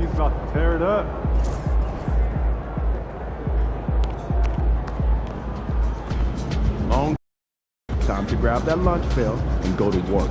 He's about to tear it up. Long time to grab that lunch bell and go to work.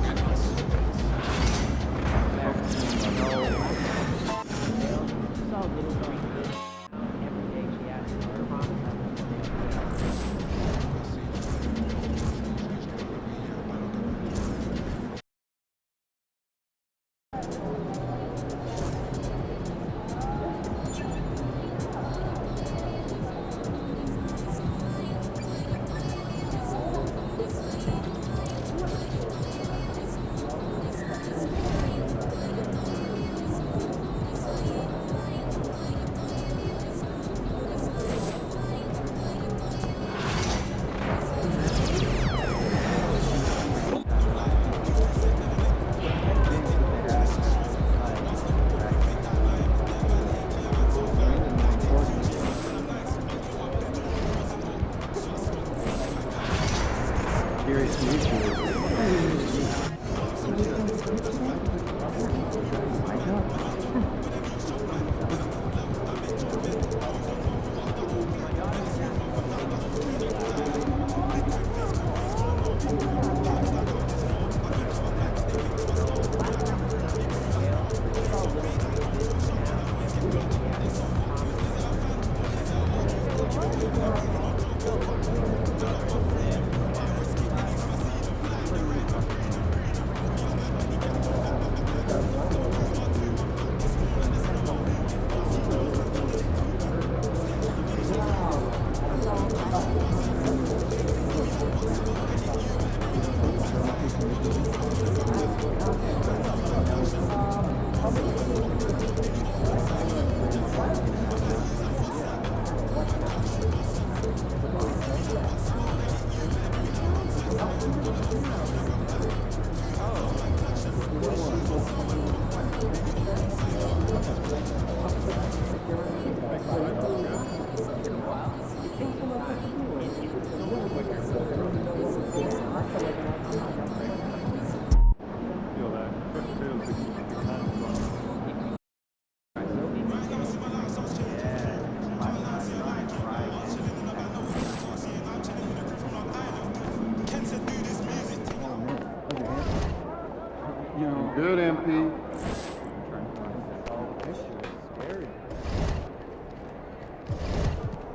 Good, MP.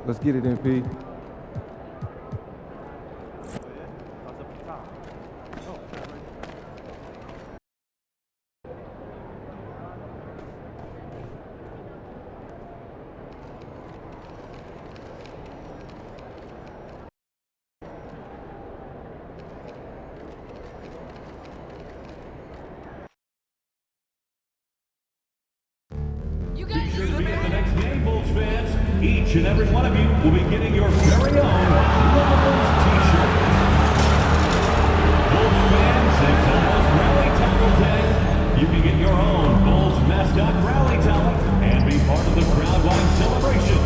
Let's get it, MP. Be sure to be at the next game, Bulls fans. Each and every one of you will be getting your very own Bulls t-shirt. Bulls fans, it's almost Rally Tackle Day. You can get your own Bulls mascot Rally Towel and be part of the crowd-wide celebration.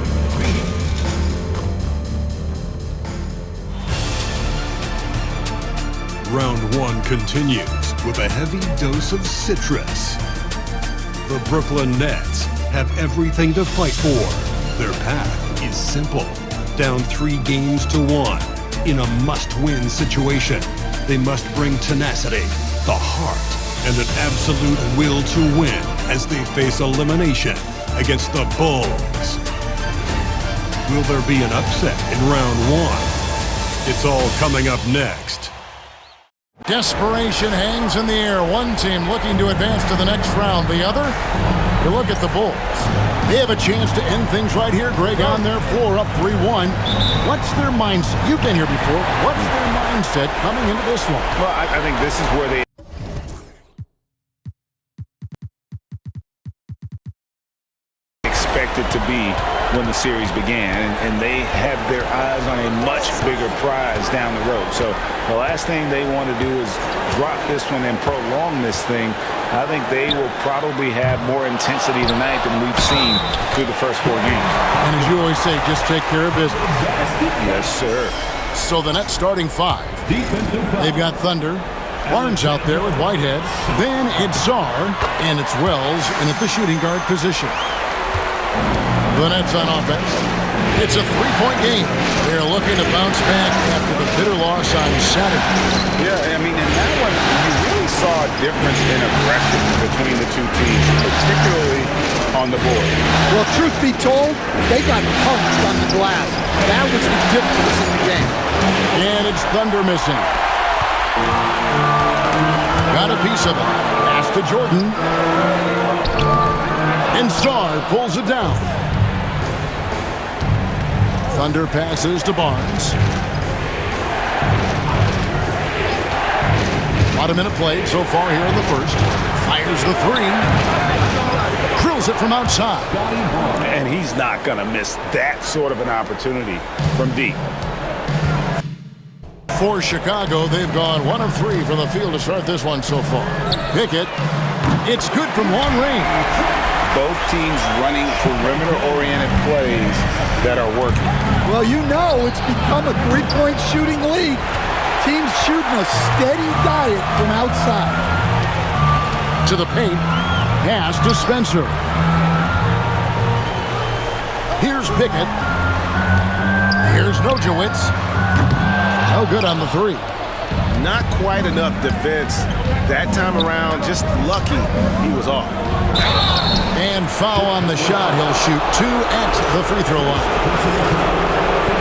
Round one continues with a heavy dose of citrus. The Brooklyn Nets have everything to fight for. Their path is simple. Down 3 games to 1. In a must-win situation, they must bring tenacity, the heart, and an absolute will to win as they face elimination against the Bulls. Will there be an upset in round one? It's all coming up next. Desperation hangs in the air. One team looking to advance to the next round. The other, you look at the Bulls. They have a chance to end things right here, Greg, on their floor, up 3-1. What's their mindset? You've been here before. What's their mindset coming into this one? Well, I think this is where they expected to be when the series began, and they have their eyes on a much bigger prize down the road. So the last thing they want to do is drop this one and prolong this thing. I think they will probably have more intensity tonight than we've seen through the first 4 games. And as you always say, just take care of business. Yes, sir. So the Nets starting 5. They've got Thunder, Barnes out there with Whitehead. Then it's Czar, and it's Wells in at the shooting guard position. The Nets on offense. It's a three-point game. They're looking to bounce back after the bitter loss on Saturday. Yeah, I mean, in that one, you really saw a difference in aggression between the two teams, particularly on the board. Well, truth be told, they got punched on the glass. That was the difference in the game. And it's Thunder missing. Got a piece of it. Pass to Jordan. And Czar pulls it down. Thunder passes to Barnes. About a minute played so far here in the first. Fires the three. Drills it from outside. And he's not going to miss that sort of an opportunity from deep. For Chicago, they've gone 1 of 3 from the field to start this one so far. Pickett. It's good from long range. Both teams running perimeter-oriented plays that are working. Well, you know it's become a three-point shooting league. Teams shooting a steady diet from outside. To the paint. Pass to Spencer. Here's Pickett. Here's Nojewicz. No good on the three. Not quite enough defense that time around. Just lucky he was off. And foul on the shot. He'll shoot 2 at the free throw line.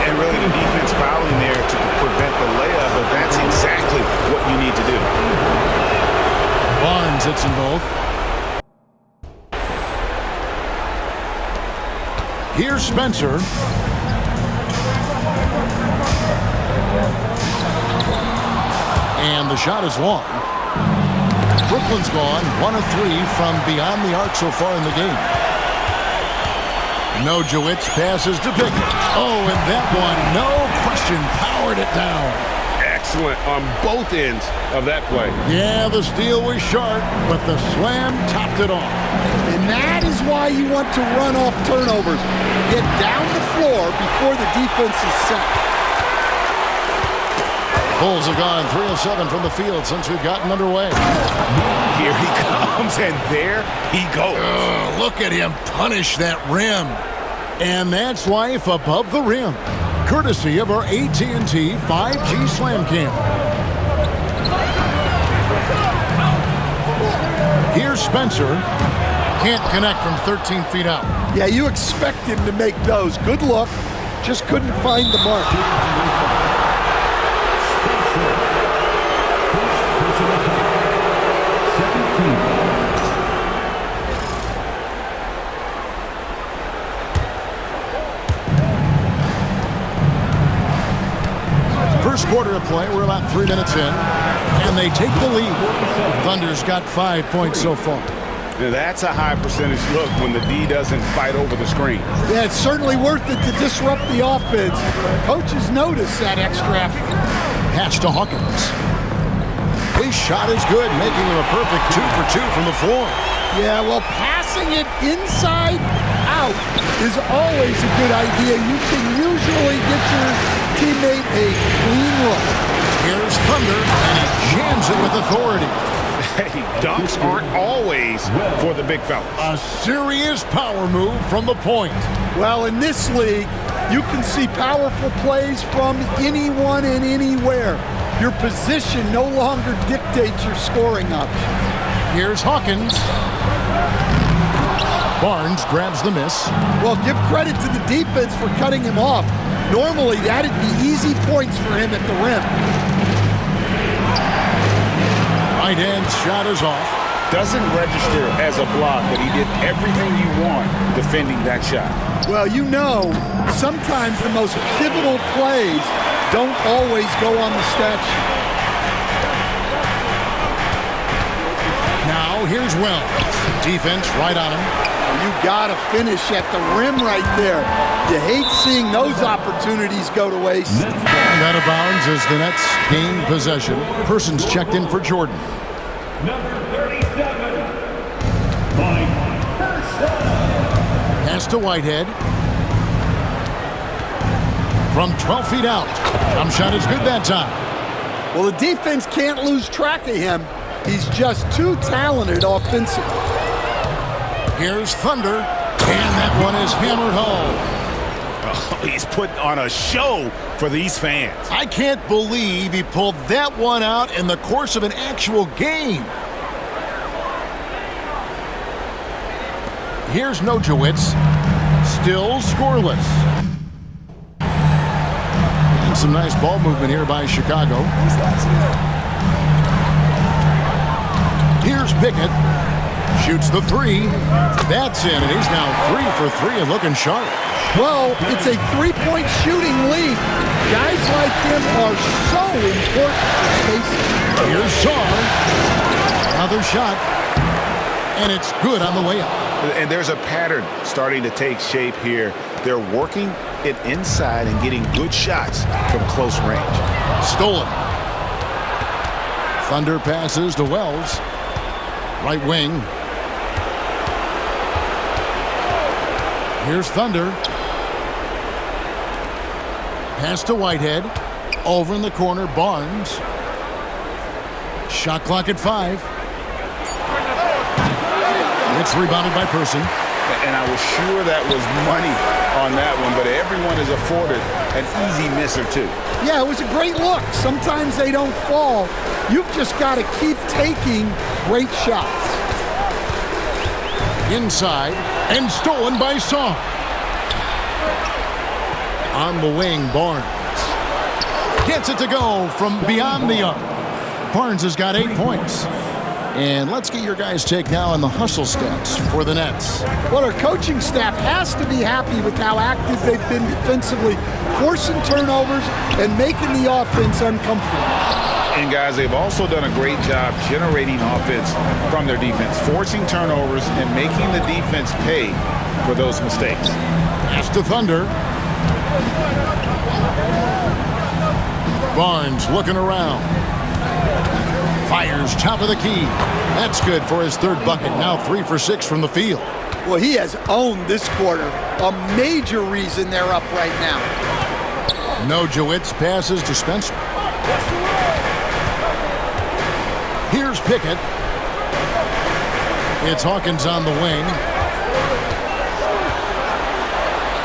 And really the defense fouling there to prevent the layup, but that's exactly what you need to do. Barnes hits them both. Here's Spencer. And the shot is long. Brooklyn's gone 1 of 3 from beyond the arc so far in the game. Nojewicz passes to Pickett. Oh, and that one, no question, powered it down. Excellent on both ends of that play. Yeah, the steal was sharp, but the slam topped it off. And that is why you want to run off turnovers. Get down the floor before the defense is set. Bulls have gone 3 of 7 from the field since we've gotten underway. Here he comes, and there he goes. Look at him punish that rim. And that's life above the rim. Courtesy of our AT&T 5G Slam Cam. Here's Spencer. Can't connect from 13 feet out. Yeah, you expect him to make those. Good luck. Just couldn't find the mark. First quarter of play, we're about 3 minutes in, and they take the lead. Thunder's got 5 points so far. Now that's a high percentage look when the D doesn't fight over the screen. Yeah, it's certainly worth it to disrupt the offense. Coaches notice that extra effort. Pass to Hawkins. His shot is good, making him a perfect 2 for 2 from the floor. Yeah, well, passing it inside out is always a good idea. You can usually get your teammate a clean look. Here's Thunder, and he jams it with authority. Hey, dunks aren't always for the big fellas. A serious power move from the point. Well, in this league, you can see powerful plays from anyone and anywhere. Your position no longer dictates your scoring options. Here's Hawkins. Barnes grabs the miss. Well, give credit to the defense for cutting him off. Normally, that'd be easy points for him at the rim. Right end shot is off. Doesn't register as a block, but he did everything you want defending that shot. Well, you know, sometimes the most pivotal plays don't always go on the stat sheet. Now, here's Wells. Defense right on him. You gotta finish at the rim right there. You hate seeing those opportunities go to waste. And out of bounds as the Nets gain possession. Person's checked in for Jordan. Number 37, Mike Person. Pass to Whitehead. From 12 feet out. Jump shot is good that time. Well, the defense can't lose track of him. He's just too talented offensively. Here's Thunder, and that one is hammered home. Oh, he's putting on a show for these fans. I can't believe he pulled that one out in the course of an actual game. Here's Nojewicz, still scoreless. And some nice ball movement here by Chicago. Here's Pickett, shoots the three. That's in, and he's now 3 for 3 and looking sharp. Well, it's a three-point shooting lead. Guys like him are so important to Stacey. Here's Shaw. Another shot. And it's good on the way up. And there's a pattern starting to take shape here. They're working it inside and getting good shots from close range. Stolen. Thunder passes to Wells. Right wing. Here's Thunder. Pass to Whitehead. Over in the corner, Barnes. Shot clock at 5. It's rebounded by Person. And I was sure that was money on that one, but everyone is afforded an easy miss or two. Yeah, it was a great look. Sometimes they don't fall. You've just got to keep taking great shots. Inside, and stolen by Song. On the wing, Barnes. Gets it to go from beyond the arc. Barnes has got 8 points. And let's get your guys' take now on the hustle stats for the Nets. Well, our coaching staff has to be happy with how active they've been defensively, forcing turnovers and making the offense uncomfortable. And guys, they've also done a great job generating offense from their defense, forcing turnovers and making the defense pay for those mistakes. Pass to Thunder. Barnes looking around. Fires top of the key. That's good for his 3rd bucket. Now 3 for 6 from the field. Well, he has owned this quarter. A major reason they're up right now. Nojewicz passes to Spencer. Here's Pickett. It's Hawkins on the wing.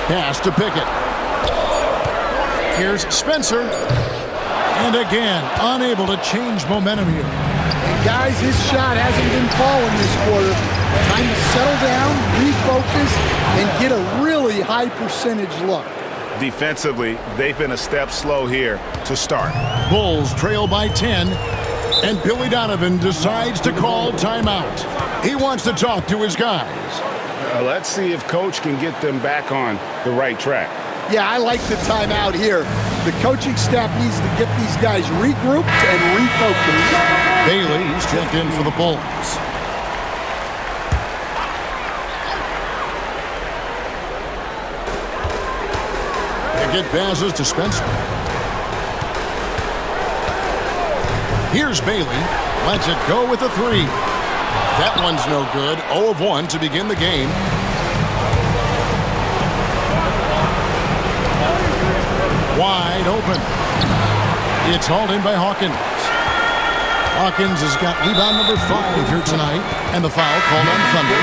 Pass to Pickett. Here's Spencer. And again, unable to change momentum here. And guys, his shot hasn't been falling this quarter. Time to settle down, refocus, and get a really high percentage look. Defensively, they've been a step slow here to start. Bulls trail by 10, and Billy Donovan decides to call timeout. He wants to talk to his guys. Let's see if Coach can get them back on the right track. Yeah, I like the timeout here. The coaching staff needs to get these guys regrouped and refocused. Bailey's checked in for the Bulls. Pickett passes to Spencer. Here's Bailey. Lets it go with a 3. That one's no good. 0 of 1 to begin the game. Wide open. It's hauled in by Hawkins. Hawkins has got rebound number 5 here tonight, and the foul called on Thunder.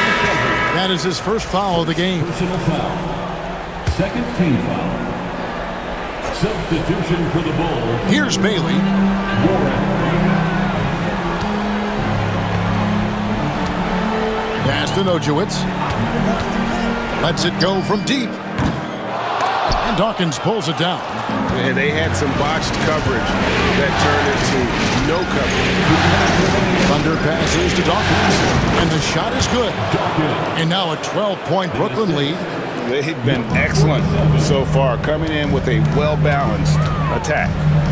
That is his first foul of the game. Personal foul. 2nd team foul. Substitution for the Bulls. Here's Bailey. Pass to Nojewicz. Lets it go from deep. And Dawkins pulls it down. And they had some botched coverage that turned into no coverage. Thunder passes to Dawkins. And the shot is good. And now a 12-point Brooklyn lead. They've been excellent so far, coming in with a well-balanced attack.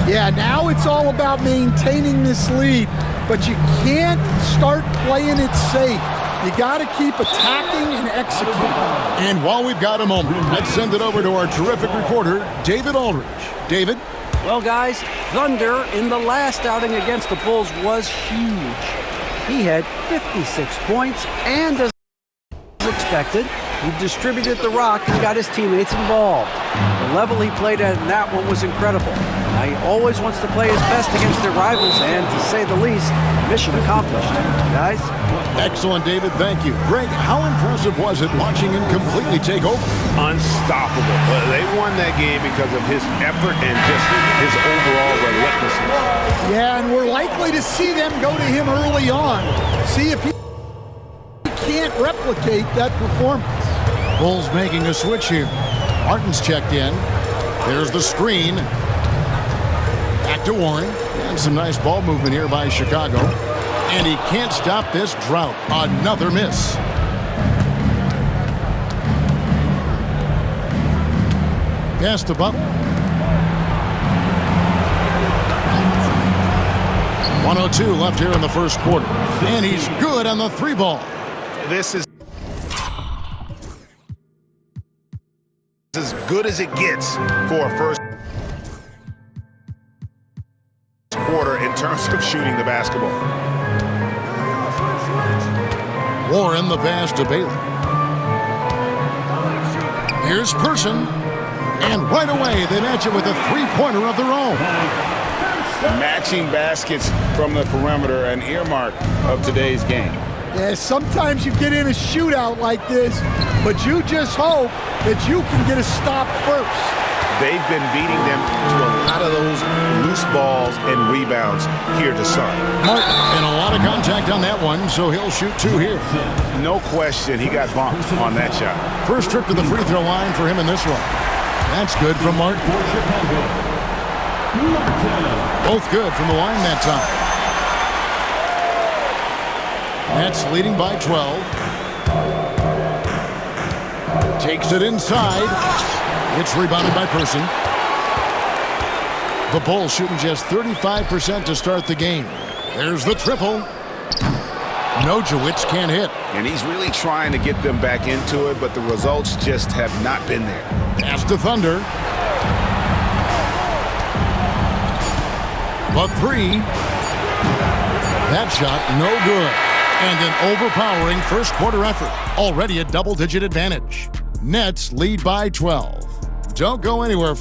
Yeah, now it's all about maintaining this lead, but you can't start playing it safe. You got to keep attacking and executing. And while we've got a moment, let's send it over to our terrific reporter, David Aldridge. David? Well, guys, Thunder in the last outing against the Bulls was huge. He had 56 points, and as expected, he distributed the rock and got his teammates involved. The level he played at in that one was incredible. Now, he always wants to play his best against their rivals, and to say the least, mission accomplished. Guys? Excellent, David. Thank you. Greg, how impressive was it watching him completely take over? Unstoppable. They won that game because of his effort and just his overall relentlessness. Yeah, and we're likely to see them go to him early on. See if he can't replicate that performance. Bulls making a switch here. Martin's checked in. There's the screen. Back to Warren. And some nice ball movement here by Chicago. And he can't stop this drought. Another miss. Pass to Butler. 1:02 left here in the first quarter. And he's good on the three ball. This is as good as it gets for a first quarter in terms of shooting the basketball. Warren the pass to Bailey. Here's Person. And right away they match it with a three-pointer of their own. Matching baskets from the perimeter, an earmark of today's game. Yeah, sometimes you get in a shootout like this, but you just hope that you can get a stop first. They've been beating them to a lot of those loose balls and rebounds here to start. Martin, and a lot of contact on that one, so he'll shoot two here. No question, he got bumped on that shot. First trip to the free throw line for him in this one. That's good from Martin. Both good from the line that time. Nets leading by 12. Takes it inside. It's rebounded by Person. The Bulls shooting just 35% to start the game. There's the triple. Nojewicz can't hit. And he's really trying to get them back into it, but the results just have not been there. Pass to Thunder. But three. That shot, no good. And an overpowering first quarter effort. Already a double-digit advantage. Nets lead by 12. Don't go anywhere.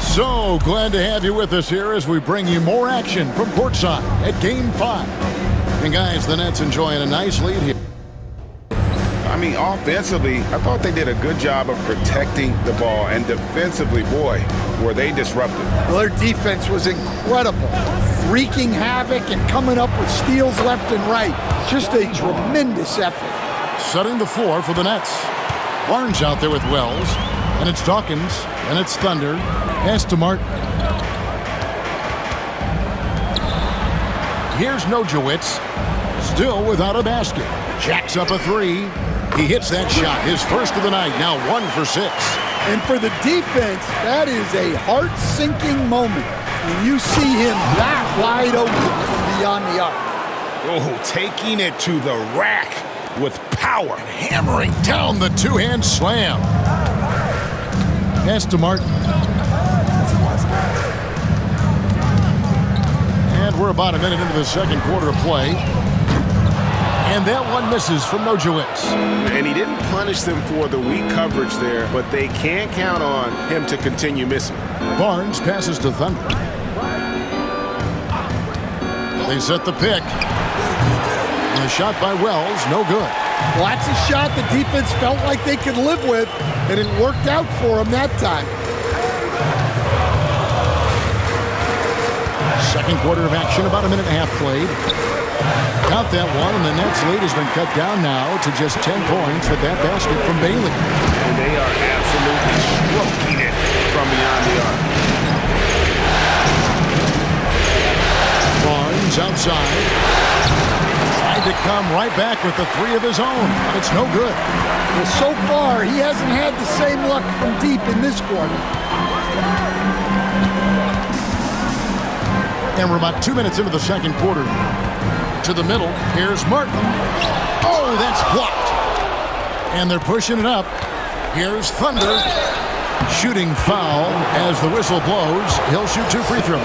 So glad to have you with us here as we bring you more action from courtside at Game 5. And guys, the Nets enjoying a nice lead here. I mean, offensively, I thought they did a good job of protecting the ball. And defensively, boy, were they disruptive. Well, their defense was incredible. Wreaking havoc and coming up with steals left and right. Just a tremendous effort. Setting the floor for the Nets. Barnes out there with Wells. And it's Dawkins. And it's Thunder. Pass to Martin. Here's Nojewicz. Still without a basket. Jacks up a three. He hits that shot. His first of the night. Now 1 for 6. And for the defense, that is a heart-sinking moment when you see him that wide open from beyond the arc. Oh, taking it to the rack with power. Hammering down the two-hand slam. Pass to Martin. And we're about a minute into the second quarter of play. And that one misses from Nojewicz. And he didn't punish them for the weak coverage there, but they can't count on him to continue missing. Barnes passes to Thunder. They set the pick. And a shot by Wells, no good. Well, that's a shot the defense felt like they could live with, and it worked out for them that time. Second quarter of action, about a minute and a half played. Got that one, and the Nets lead has been cut down now to just 10 points with that basket from Bailey. And they are absolutely stroking it from beyond the arc. Barnes outside. Tried to come right back with the three of his own. It's no good. Well, so far, he hasn't had the same luck from deep in this quarter. And we're about 2 minutes into the second quarter. To the middle, here's Martin. Oh, that's blocked. And they're pushing it up. Here's Thunder. Shooting foul as the whistle blows. He'll shoot 2 free throws.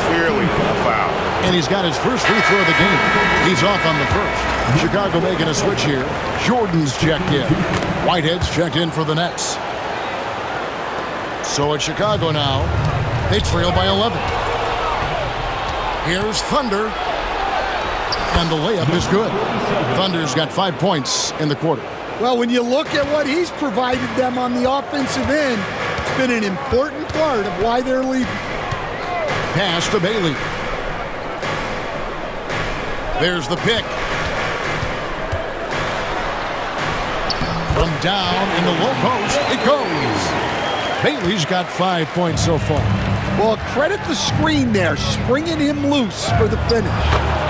Clearly a foul. And he's got his first free throw of the game. He's off on the first. Chicago making a switch here. Jordan's checked in. Whitehead's checked in for the Nets. So at Chicago now, they trail by 11. Here's Thunder. And the layup is good. Thunder's got 5 points in the quarter. Well, when you look at what he's provided them on the offensive end, it's been an important part of why they're leading. Pass to Bailey. There's the pick. From down in the low post, it goes. Bailey's got 5 points so far. Well, credit the screen there, springing him loose for the finish.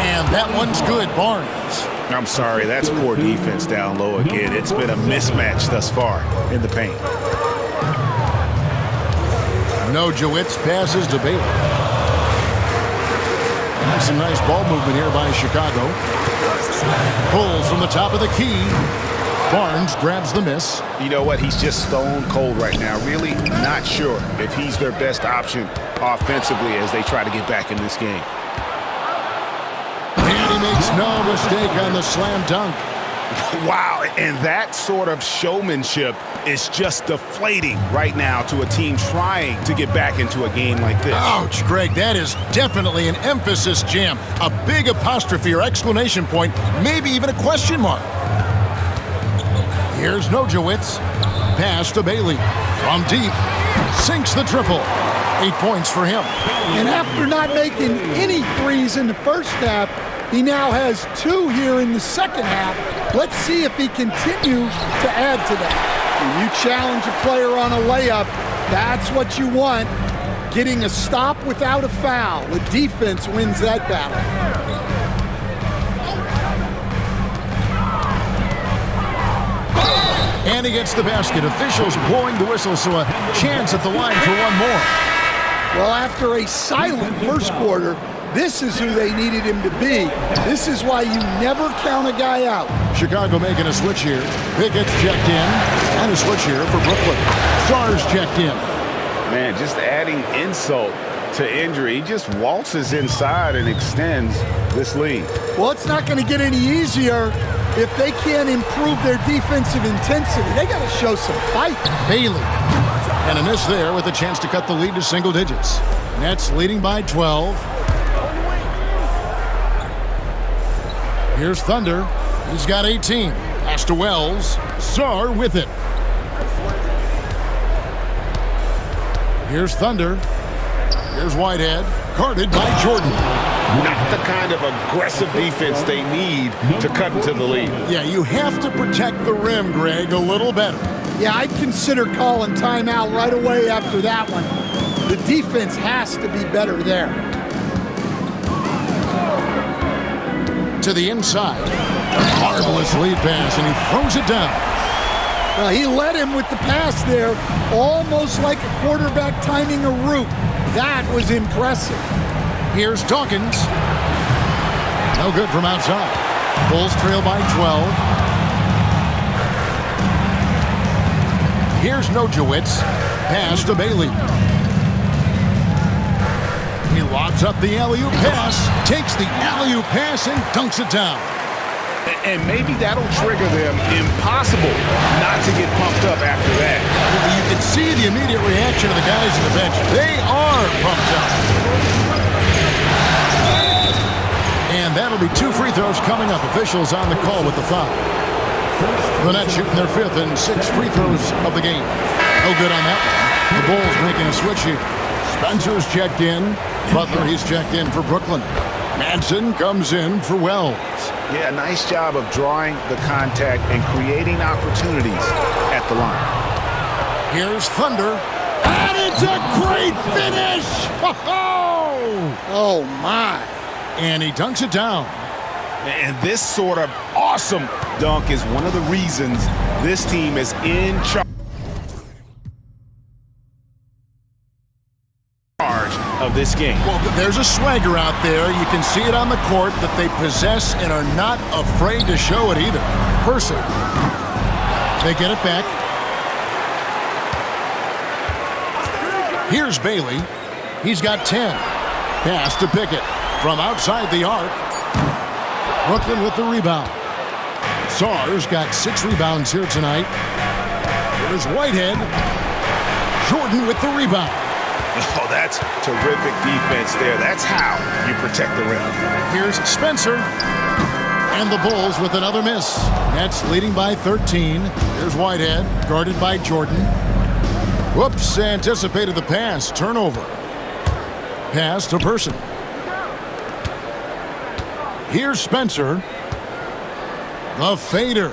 And that one's good, Barnes. I'm sorry, that's poor defense down low again. It's been a mismatch thus far in the paint. Nojewicz passes to Bailey. And some nice ball movement here by Chicago. Pulls from the top of the key. Barnes grabs the miss. You know what? He's just stone cold right now. Really not sure if he's their best option offensively as they try to get back in this game. And he makes no mistake on the slam dunk. Wow, and that sort of showmanship is just deflating right now to a team trying to get back into a game like this. Ouch, Greg, that is definitely an emphasis jam. A big apostrophe or exclamation point, maybe even a question mark. Here's Nojewicz. Pass to Bailey. From deep. Sinks the triple. 8 points for him. And after not making any threes in the first half, he now has 2 here in the second half. Let's see if he continues to add to that. When you challenge a player on a layup, that's what you want. Getting a stop without a foul. The defense wins that battle. And he gets the basket. Officials blowing the whistle, so a chance at the line for one more. Well, after a silent first quarter, this is who they needed him to be. This is why you never count a guy out. Chicago making a switch here. Pickett's checked in. And a switch here for Brooklyn. Sarr's checked in. Man, just adding insult to injury. He just waltzes inside and extends this lead. Well, it's not going to get any easier if they can't improve their defensive intensity. They got to show some fight. Bailey. And a miss there with a chance to cut the lead to single digits. Nets leading by 12. Here's Thunder. He's got 18. Pass to Wells. Sarr with it. Here's Thunder. Here's Whitehead. Guarded by Jordan. Not the kind of aggressive defense they need to cut into the lead. Yeah, you have to protect the rim, Greg, a little better. Yeah, I'd consider calling timeout right away after that one. The defense has to be better there. To the inside. Marvelous lead pass, and he throws it down. Well, he led him with the pass there, almost like a quarterback timing a route. That was impressive. Here's Dawkins. No good from outside. Bulls trail by 12. Here's Nojewicz. Pass to Bailey. He lobs up the alley-oop pass, takes the alley-oop pass, and dunks it down. And maybe that'll trigger them. Impossible not to get pumped up after that. You can see the immediate reaction of the guys on the bench. They are pumped up. And that'll be 2 free throws coming up. Officials on the call with the foul. The Nets shooting their 5th and 6th free throws of the game. No good on that one. The Bulls making a switch here. Spencer's checked in. Butler, he's checked in for Brooklyn. Manson comes in for Wells. Yeah, nice job of drawing the contact and creating opportunities at the line. Here's Thunder. And it's a great finish! Oh, my. And he dunks it down. And this sort of awesome dunk is one of the reasons this team is in charge of this game. Well, there's a swagger out there. You can see it on the court that they possess and are not afraid to show it either. Person. They get it back. Here's Bailey. He's got 10. Pass to Pickett. from outside the arc. Brooklyn with the rebound. Sars got 6 rebounds here tonight. Here's Whitehead. Jordan with the rebound. Oh, that's terrific defense there. That's how you protect the rim. Here's Spencer. And the Bulls with another miss. Nets leading by 13. Here's Whitehead, guarded by Jordan. Whoops, anticipated the pass. Turnover. Pass to Person. Here's Spencer. The fader.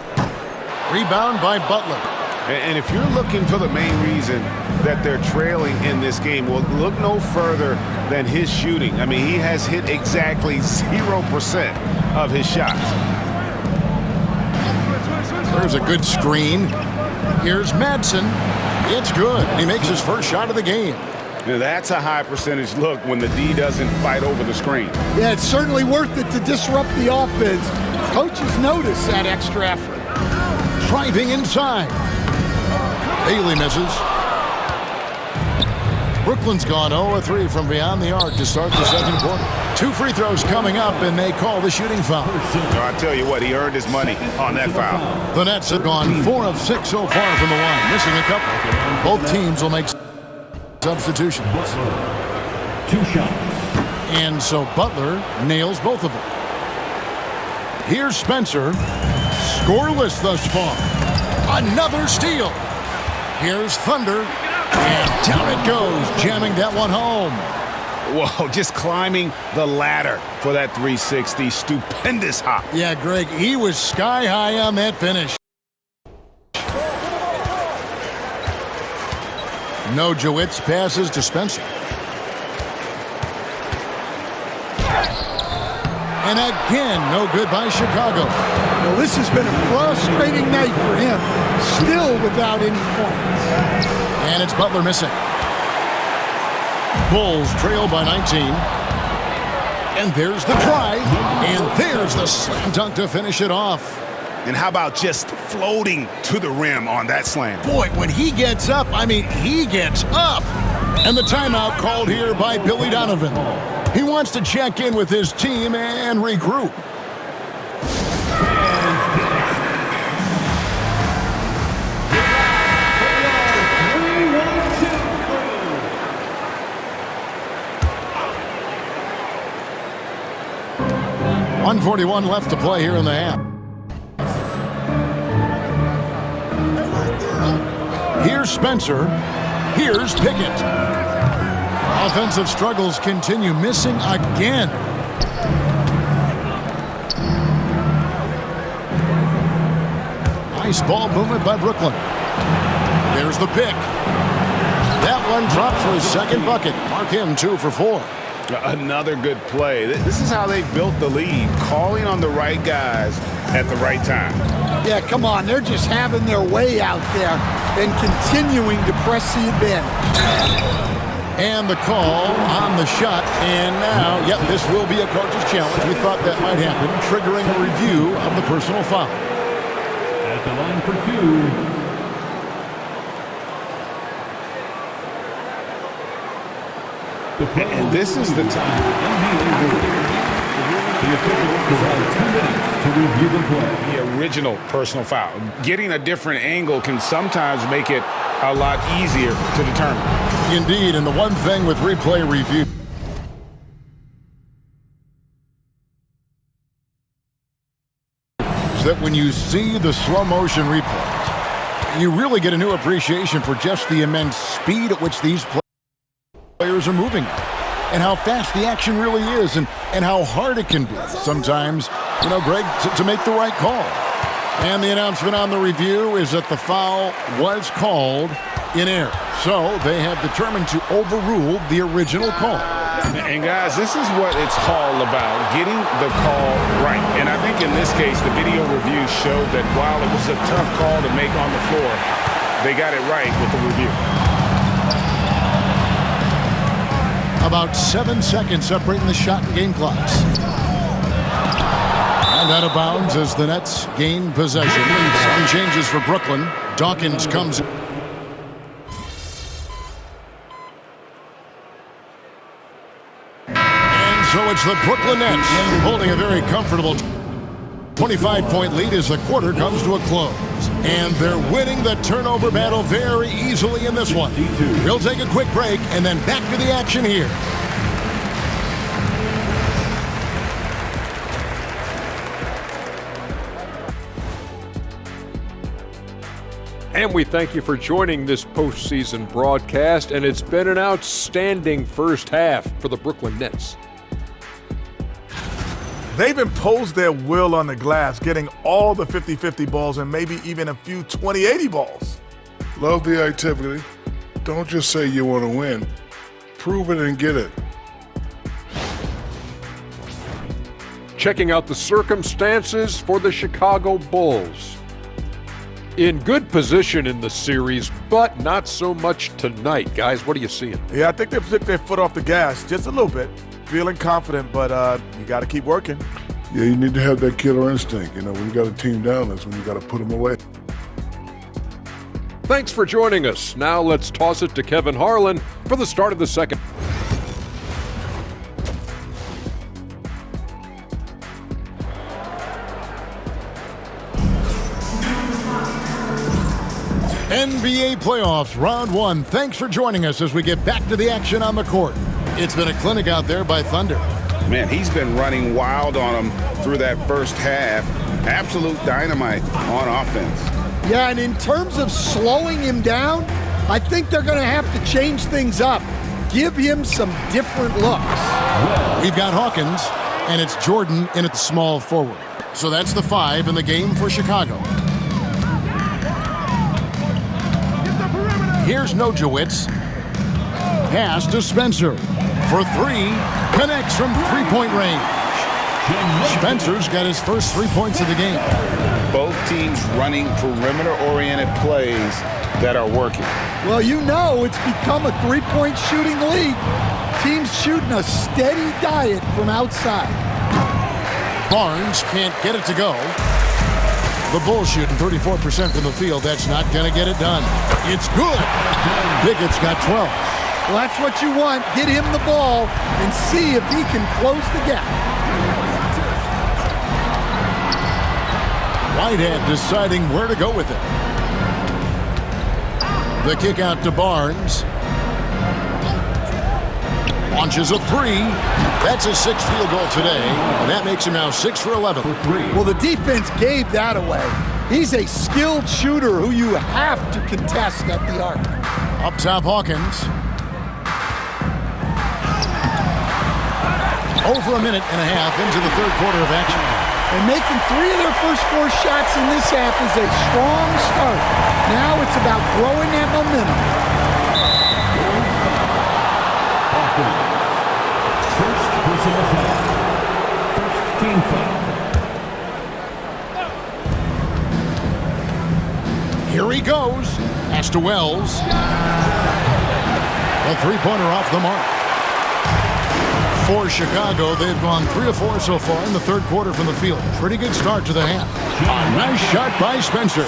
Rebound by Butler. And if you're looking for the main reason that they're trailing in this game, well, look no further than his shooting. I mean, he has hit exactly 0% of his shots. There's a good screen. Here's Madsen. It's good. He makes his first shot of the game. Now, that's a high percentage look when the D doesn't fight over the screen. Yeah, it's certainly worth it to disrupt the offense. Coaches notice that extra effort. Driving inside. Bailey misses. Brooklyn's gone 0-3 from beyond the arc to start the second quarter. 2 free throws coming up, and they call the shooting foul. I tell you what, he earned his money on that foul. The Nets have gone 4 of 6 so far from the line, missing a couple. Both teams will make substitutions. 2 shots. And so Butler nails both of them. Here's Spencer. Scoreless thus far. Another steal. Here's Thunder. And down it goes, jamming that one home. Whoa, just climbing the ladder for that 360. Stupendous hop. Yeah, Greg, he was sky high on that finish. No Jowitz passes to Spencer. And again, no good by Chicago. Well, this has been a frustrating night for him. Still without any points. And it's Butler missing. Bulls trail by 19. And there's the try. And there's the slam dunk to finish it off. And how about just floating to the rim on that slam? Boy, when he gets up, I mean, he gets up. And the timeout called here by Billy Donovan. He wants to check in with his team and regroup. .141 left to play here in the half. Here's Spencer. Here's Pickett. Offensive struggles continue, missing again. Nice ball movement by Brooklyn. There's the pick. That one dropped for his second bucket. Mark him 2 for 4. Another good play. This is how they built the lead, calling on the right guys at the right time. Yeah, come on. They're just having their way out there and continuing to press the advantage. And the call on the shot. And now, yep, this will be a coach's challenge. We thought that might happen, triggering a review of the personal foul. At the line for 2. And this is the time. The official will have 2 minutes to review the play. The original personal foul. Getting a different angle can sometimes make it a lot easier to determine. Indeed, and the one thing with replay review is that when you see the slow motion replays, you really get a new appreciation for just the immense speed at which these players are moving and how fast the action really is and how hard it can be sometimes, you know, Greg, to make the right call. And the announcement on the review is that the foul was called in error. So they have determined to overrule the original call. And guys, this is what it's all about, getting the call right. And I think in this case, the video review showed that while it was a tough call to make on the floor, they got it right with the review. About 7 seconds separating the shot and game clocks. And out of bounds as the Nets gain possession. Some changes for Brooklyn. Dawkins comes. And so it's as the Brooklyn Nets holding a very comfortable 25-point lead as the quarter comes to a close. And they're winning the turnover battle very easily in this one. We'll take a quick break and then back to the action here. And we thank you for joining this postseason broadcast, and it's been an outstanding first half for the Brooklyn Nets. They've imposed their will on the glass, getting all the 50-50 balls and maybe even a few 20-80 balls. Love the activity. Don't just say you want to win. Prove it and get it. Checking out the circumstances for the Chicago Bulls. In good position in the series, but not so much tonight. Guys, what are you seeing? Yeah, I think they've took their foot off the gas just a little bit. Feeling confident, but you got to keep working. Yeah, you need to have that killer instinct. You know, when you got a team down, that's when you got to put them away. Thanks for joining us. Now let's toss it to Kevin Harlan for the start of the second. NBA playoffs, round one. Thanks for joining us as we get back to the action on the court. It's been a clinic out there by Thunder. Man, he's been running wild on them through that first half. Absolute dynamite on offense. Yeah, and in terms of slowing him down, I think they're going to have to change things up. Give him some different looks. We've got Hawkins, and it's Jordan in at the small forward. So that's the 5 in the game for Chicago. Here's Nojewicz. Pass to Spencer. For 3. Connects from three-point range. Spencer's got his first 3 points of the game. Both teams running perimeter-oriented plays that are working. Well, you know it's become a three-point shooting league. Teams shooting a steady diet from outside. Barnes can't get it to go. The Bulls shooting 34% from the field. That's not going to get it done. It's good. Pickett's got 12. Well, that's what you want. Get him the ball and see if he can close the gap. Whitehead deciding where to go with it. The kick out to Barnes. Launches a 3. That's his 6th field goal today, and that makes him now 6 for 11. Well, the defense gave that away. He's a skilled shooter who you have to contest at the arc. Up top, Hawkins. Over a minute and a half into the third quarter of action. And making 3 of their first 4 shots in this half is a strong start. Now it's about growing that momentum. First personal foul. First team foul. Here he goes. Pass to Wells. A three-pointer off the mark. For Chicago, they've gone 3 of 4 so far in the third quarter from the field. Pretty good start to the half. A nice shot by Spencer.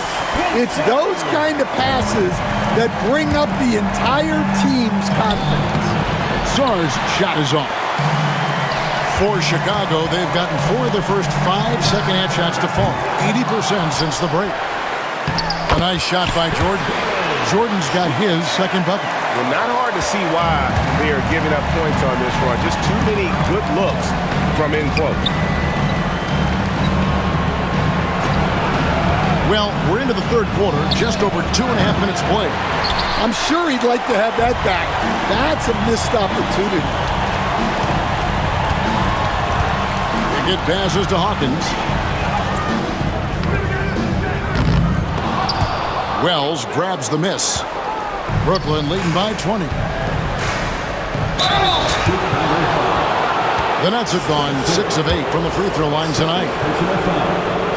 It's those kind of passes that bring up the entire team's confidence. Sarr's shot is off. For Chicago, they've gotten 4 of their first 5 second-half shots to fall. 80% since the break. A nice shot by Jordan. Jordan's got his second bucket. Well, not hard to see why they are giving up points on this run. Just too many good looks from in close. Well, we're into the third quarter, just over 2.5 minutes played. I'm sure he'd like to have that back. That's a missed opportunity. It passes to Hawkins. Wells grabs the miss. Brooklyn leading by 20. The Nets have gone 6 of 8 from the free throw line tonight.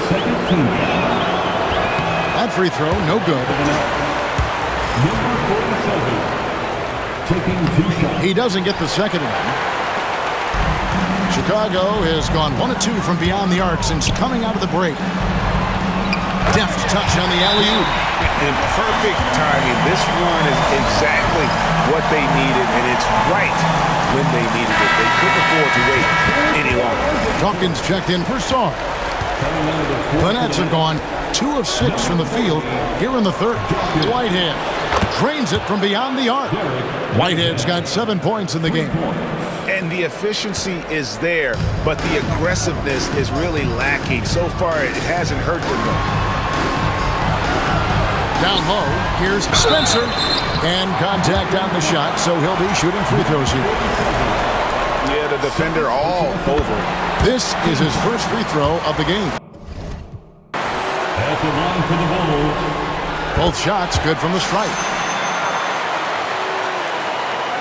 Second team foul. That free throw, no good. Number 47. Taking 2 shots. He doesn't get the second one. Chicago has gone 1 of 2 from beyond the arc since coming out of the break. Deft touch on the alley-oop. And perfect timing. This run is exactly what they needed, and it's right when they needed it. They couldn't afford to wait any longer. Dawkins checked in for Sarr. The Nets have gone 2 of 6 from the field here in the third. Whitehead drains it from beyond the arc. Whitehead's got 7 points in the game. And the efficiency is there, but the aggressiveness is really lacking. So far, it hasn't hurt them though. Down low, here's Spencer. And contact on the shot, so he'll be shooting free throws here. Yeah, the defender all over. This is his first free throw of the game. At the line for the Bulls. Both shots good from the stripe.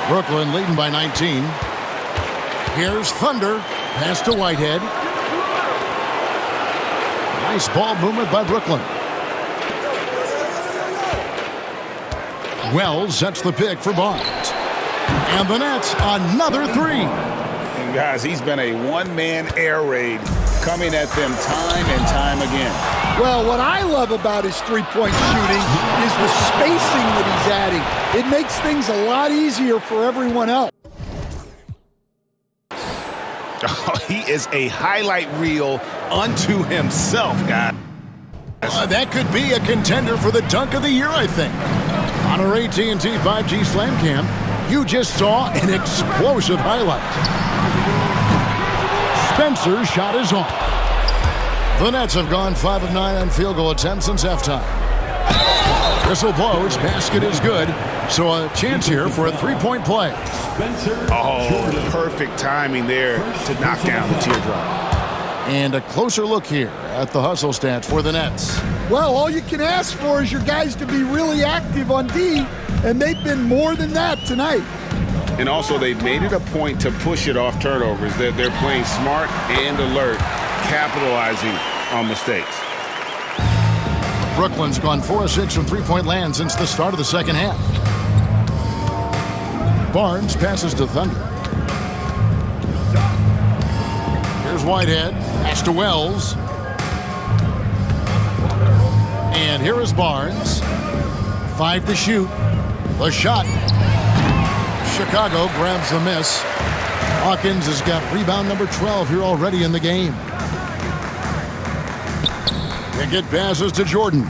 Brooklyn leading by 19. Here's Thunder. Pass to Whitehead. Nice ball movement by Brooklyn. Wells sets the pick for Barnes. And the Nets, another three. And guys, he's been a one-man air raid coming at them time and time again. Well, what I love about his three-point shooting is the spacing that he's adding. It makes things a lot easier for everyone else. Oh, he is a highlight reel unto himself, guys. That could be a contender for the dunk of the year, I think. On our AT&T 5G Slam Cam, you just saw an explosive highlight. Spencer's shot is off. The Nets have gone 5 of 9 on field goal attempts since halftime. Whistle blows, basket is good, so a chance here for a three-point play. Oh, perfect timing there to knock down the teardrop. And a closer look here at the hustle stats for the Nets. Well, all you can ask for is your guys to be really active on D, and they've been more than that tonight. And also, they've made it a point to push it off turnovers. They're playing smart and alert, capitalizing on mistakes. Brooklyn's gone 4 of 6 from three-point land since the start of the second half. Barnes passes to Thunder. Here's Whitehead. Pass to Wells. And here is Barnes. 5 to shoot. The shot. Chicago grabs the miss. Hawkins has got rebound number 12 here already in the game. Pickett passes to Jordan.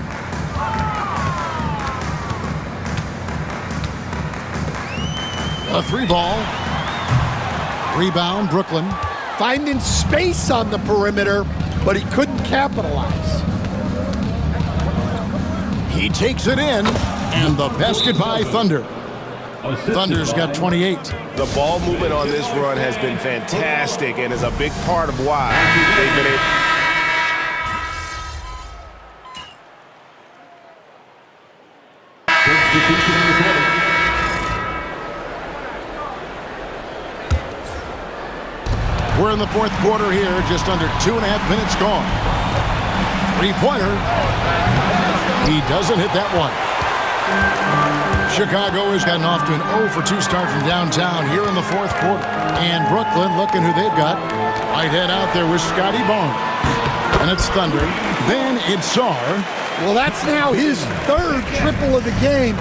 A 3-ball. Rebound, Brooklyn. Finding space on the perimeter, but he couldn't capitalize. He takes it in, and the basket by Thunder. Thunder's got 28. The ball movement on this run has been fantastic and is a big part of why they've been able. We're in the fourth quarter here, just under 2.5 minutes gone. Three-pointer. He doesn't hit that one. Chicago has gotten off to an 0 for 2 start from downtown here in the fourth quarter. And Brooklyn, looking who they've got. Whitehead out there with Scotty Barnes. And it's Thunder. Then it's Sarr. Well, that's now his third triple of the game.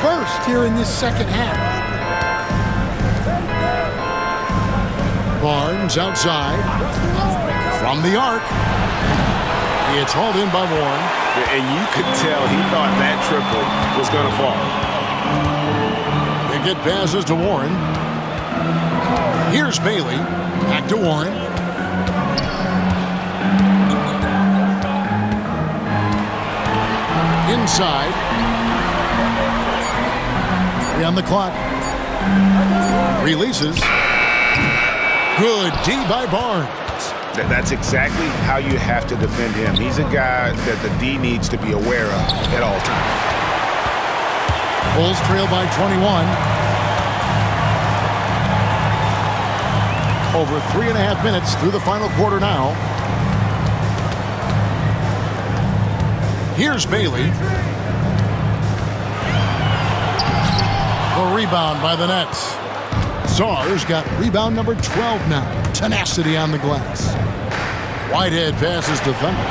First here in this second half. Barnes outside. From the arc. It's hauled in by Warren. And you could tell he thought that triple was going to fall. Pickett passes to Warren. Here's Bailey. Back to Warren. Inside. 3 on the clock. Releases. Good D by Barnes. That's exactly how you have to defend him. He's a guy that the D needs to be aware of at all times. Bulls trail by 21. Over 3.5 minutes through the final quarter now. Here's Bailey. The rebound by the Nets. Sarr's got rebound number 12 now. Tenacity on the glass. Whitehead passes to Thunder.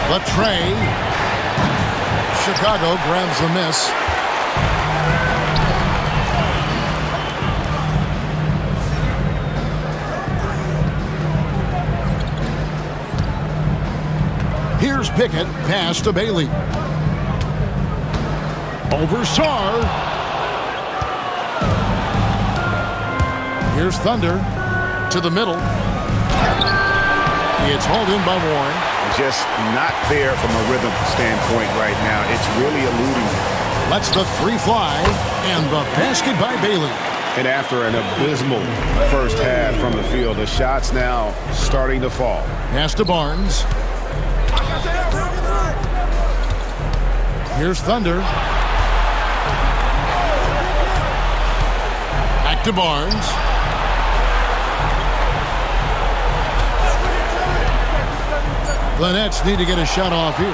The tray. Chicago grabs the miss. Here's Pickett, pass to Bailey. Over Sarr. Here's Thunder to the middle. It's hauled in by Warren. Just not there from a rhythm standpoint right now. It's really eluding him. Lets the three fly, and the basket by Bailey. And after an abysmal first half from the field, the shots now starting to fall. Pass to Barnes. Here's Thunder. Back to Barnes. The Nets need to get a shot off here.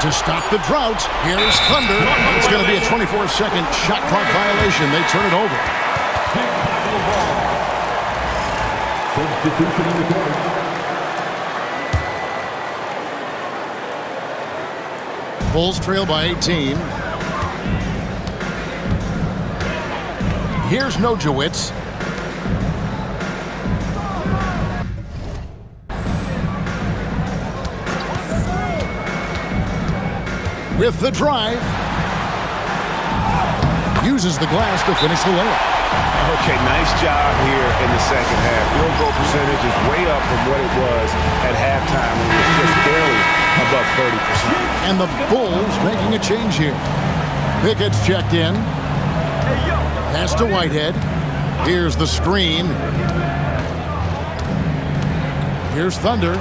To stop the drought, here's Thunder. It's going to be a 24-second shot clock violation. They turn it over. Substitution in the court. Bulls trail by 18. Here's Nojewicz. With the drive. Uses the glass to finish the layup. Okay, nice job here in the second half. Field goal percentage is way up from what it was at halftime when it was just barely above 30%. And the Bulls making a change here. Pickett's checked in. Pass to Whitehead. Here's the screen. Here's Thunder.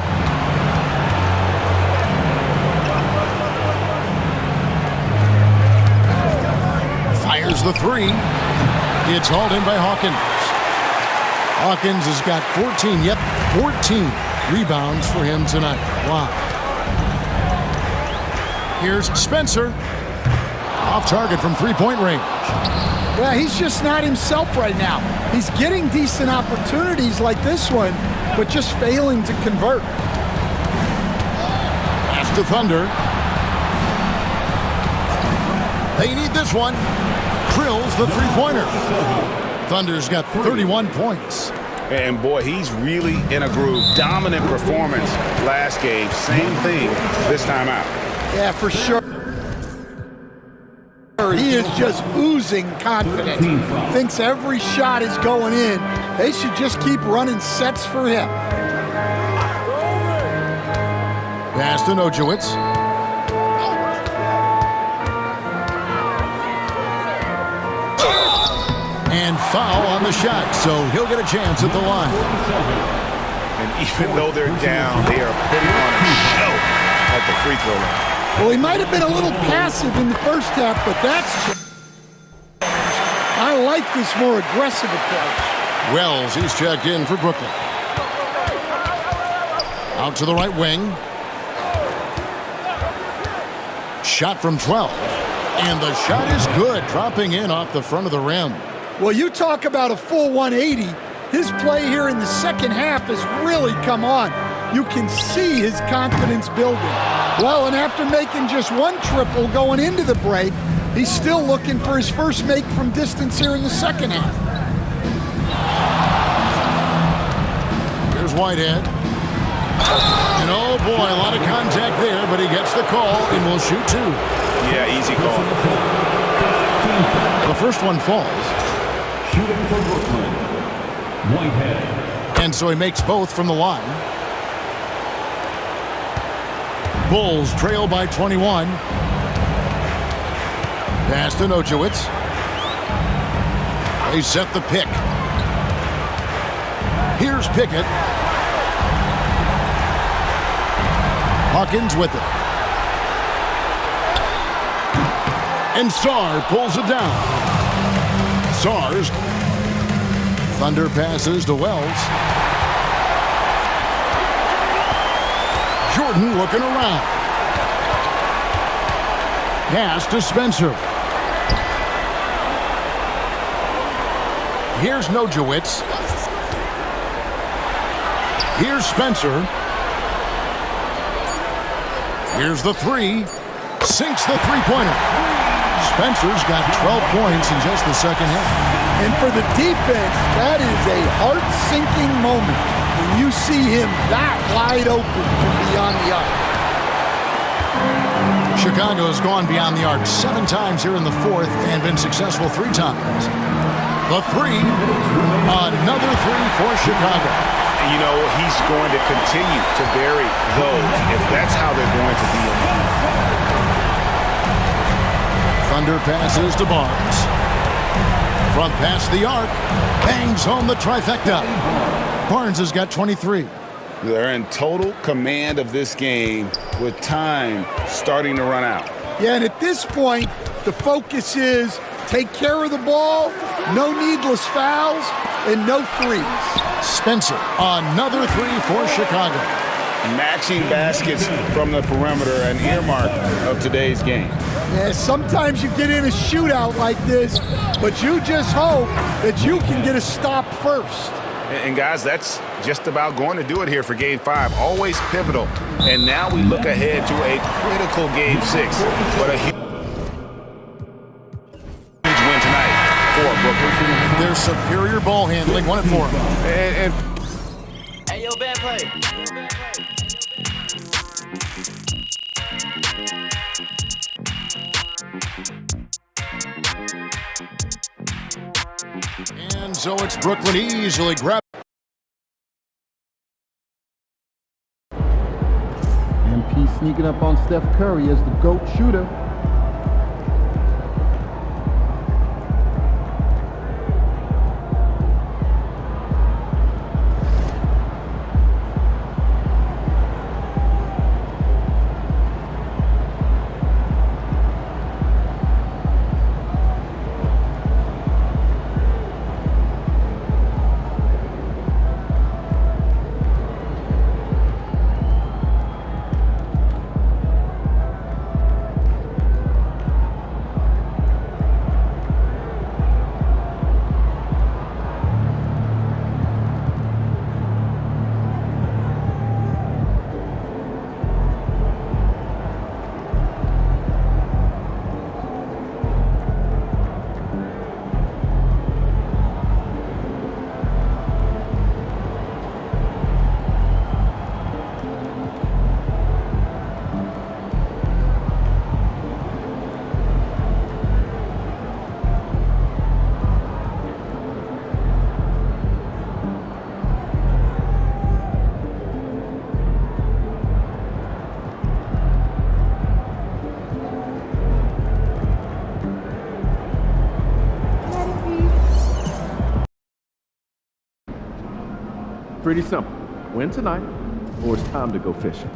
Fires the three. It's hauled in by Hawkins. Hawkins has got 14 rebounds for him tonight. Wow. Here's Spencer. Off target from three-point range. Yeah, he's just not himself right now. He's getting decent opportunities like this one, but just failing to convert. Pass to Thunder. They need this one. Drills the three-pointer. Thunder's got 31 points. And boy, he's really in a groove. Dominant performance last game. Same thing this time out. Yeah, for sure. He is just oozing confidence. Thinks every shot is going in. They should just keep running sets for him. Pass to Nojewicz. And foul on the shot, so he'll get a chance at the line. And even though they're down, they are putting on a show at the free throw line. Well, he might have been a little passive in the first half, but I like this more aggressive approach. Wells, he's checked in for Brooklyn. Out to the right wing. Shot from 12. And the shot is good, dropping in off the front of the rim. Well, you talk about a full 180. His play here in the second half has really come on. You can see his confidence building. Well, and after making just one triple going into the break, he's still looking for his first make from distance here in the second half. Here's Whitehead. And oh boy, a lot of contact there, but he gets the call and will shoot two. Yeah, easy call. The first one falls. Shooting for Brooklyn, Whitehead. And so he makes both from the line. Bulls trail by 21. Pass to Nojewicz. They set the pick. Here's Pickett. Hawkins with it. And Sarr pulls it down. Sarr's. Thunder passes to Wells. Jordan looking around. Pass to Spencer. Here's Nojewicz. Here's Spencer. Here's the three. Sinks the three-pointer. Spencer's got 12 points in just the second half. And for the defense, that is a heart-sinking moment when you see him that wide open from beyond the arc. Chicago has gone beyond the arc 7 times here in the fourth and been successful 3 times. The three, another three for Chicago. You know, he's going to continue to bury those if that's how they're going to be. Thunder passes to Barnes. From past the arc, bangs home the trifecta. Barnes has got 23. They're in total command of this game with time starting to run out. Yeah, and at this point, the focus is take care of the ball, no needless fouls, and no threes. Spencer, another three for Chicago. Matching baskets from the perimeter, an earmark of today's game. Yeah, sometimes you get in a shootout like this, but you just hope that you can get a stop first. And guys, that's just about going to do it here for Game 5. Always pivotal. And now we look ahead to a critical Game 6. But a huge win tonight for Brooklyn. Their superior ball handling won it for them. Hey, yo, bad play. And so it's Brooklyn easily grabbed. MP sneaking up on Steph Curry as the GOAT shooter. Pretty simple. Win tonight, or it's time to go fishing.